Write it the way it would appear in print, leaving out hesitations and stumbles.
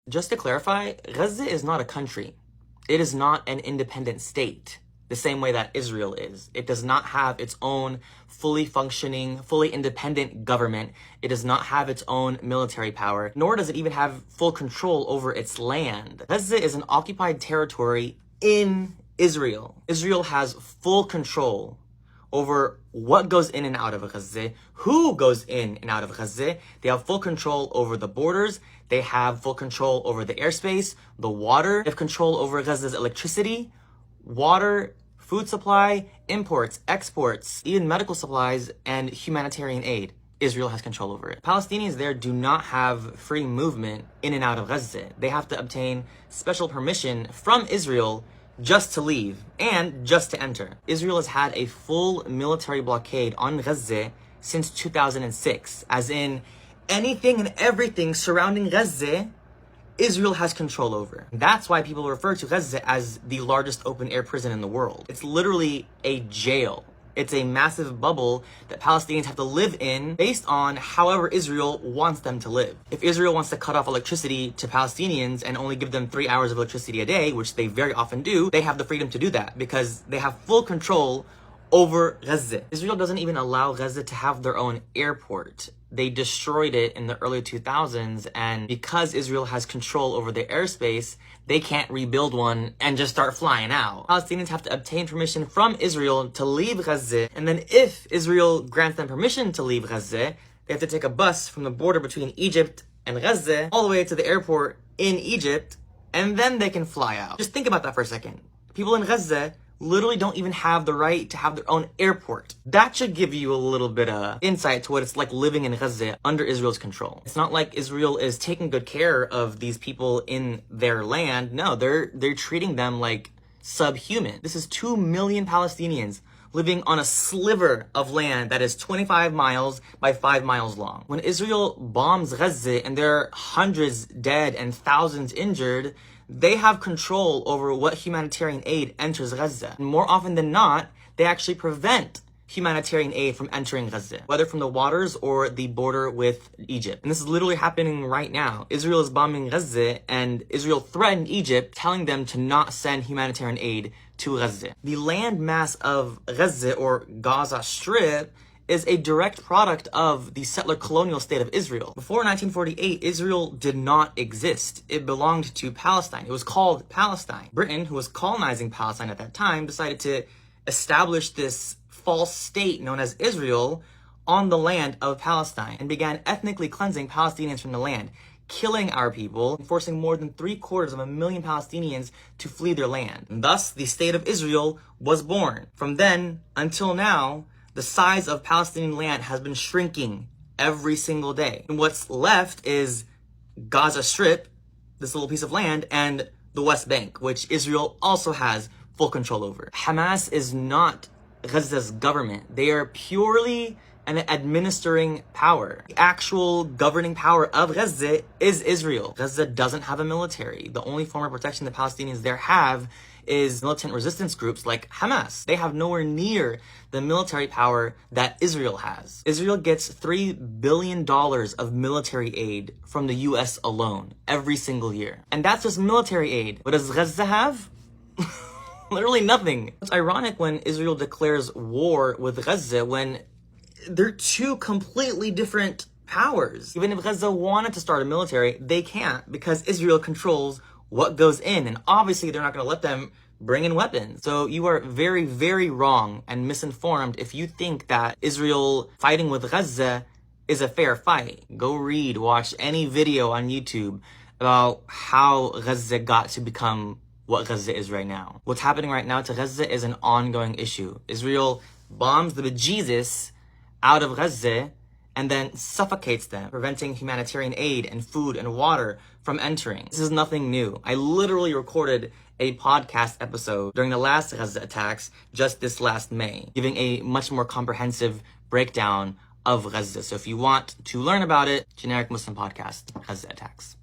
Just to clarify, Gaza is not a country. It is not an independent state, the same way that Israel is. It does not have its own fully functioning, fully independent government. It does not have its own military power, nor does it even have full control over its land. Gaza is an occupied territory in Israel. Israel has full control over what goes in and out of Gaza, who goes in and out of Gaza. They have full control over the borders. They have full control over the airspace, the water. They have control over Gaza's electricity, water, food supply, imports, exports, even medical supplies, and humanitarian aid. Israel has control over it. Palestinians there do not have free movement in and out of Gaza. They have to obtain special permission from Israel just to leave and just to enter. Israel has had a full military blockade on Gaza since 2006, as in anything and everything surrounding Gaza, Israel has control over. That's why people refer to Gaza as the largest open-air prison in the world. It's literally a jail. It's a massive bubble that Palestinians have to live in based on however Israel wants them to live. If Israel wants to cut off electricity to Palestinians and only give them 3 hours of electricity a day, which they very often do, they have the freedom to do that because they have full control over Gaza. Israel doesn't even allow Gaza to have their own airport. They destroyed it in the early 2000s, and because Israel has control over the airspace, they can't rebuild one and just start flying out. Palestinians have to obtain permission from Israel to leave Gaza, and then if Israel grants them permission to leave Gaza, they have to take a bus from the border between Egypt and Gaza all the way to the airport in Egypt, and then they can fly out. Just think about that for a second. People in Gaza literally don't even have the right to have their own airport. That should give you a little bit of insight to what it's like living in Gaza under Israel's control. It's not like Israel is taking good care of these people in their land. No, they're treating them like subhuman. This is 2 million Palestinians living on a sliver of land that is 25 miles by 5 miles long. When Israel bombs Gaza and there are hundreds dead and thousands injured, they have control over what humanitarian aid enters Gaza. And more often than not, they actually prevent humanitarian aid from entering Gaza, whether from the waters or the border with Egypt. And this is literally happening right now. Israel is bombing Gaza, and Israel threatened Egypt, telling them to not send humanitarian aid to Gaza. The land mass of Gaza, or Gaza Strip, is a direct product of the settler colonial state of Israel. Before 1948, Israel did not exist. It belonged to Palestine. It was called Palestine. Britain, who was colonizing Palestine at that time, decided to establish this false state known as Israel on the land of Palestine and began ethnically cleansing Palestinians from the land, killing our people, forcing more than 750,000 Palestinians to flee their land. And thus, the state of Israel was born. From then until now, the size of Palestinian land has been shrinking every single day. And what's left is Gaza Strip, this little piece of land, and the West Bank, which Israel also has full control over. Hamas is not Gaza's government. They are purely an administering power. The actual governing power of Gaza is Israel. Gaza doesn't have a military. The only form of protection the Palestinians there have is militant resistance groups like Hamas. They have nowhere near the military power that Israel has. Israel gets $3 billion of military aid from the US alone every single year. And that's just military aid. What does Gaza have? Literally nothing. It's ironic when Israel declares war with Gaza when they're two completely different powers. Even if Gaza wanted to start a military, they can't because Israel controls what goes in, and obviously they're not going to let them bring in weapons. So you are very, very wrong and misinformed if you think that Israel fighting with Gaza is a fair fight. Go read, watch any video on YouTube about how Gaza got to become what Gaza is right now. What's happening right now to Gaza is an ongoing issue. Israel bombs the bejesus out of Gaza and then suffocates them, preventing humanitarian aid and food and water from entering. This is nothing new. I literally recorded a podcast episode during the last Gaza attacks just this last May, giving a much more comprehensive breakdown of Gaza. So if you want to learn about it, Generic Muslim Podcast, Gaza Attacks.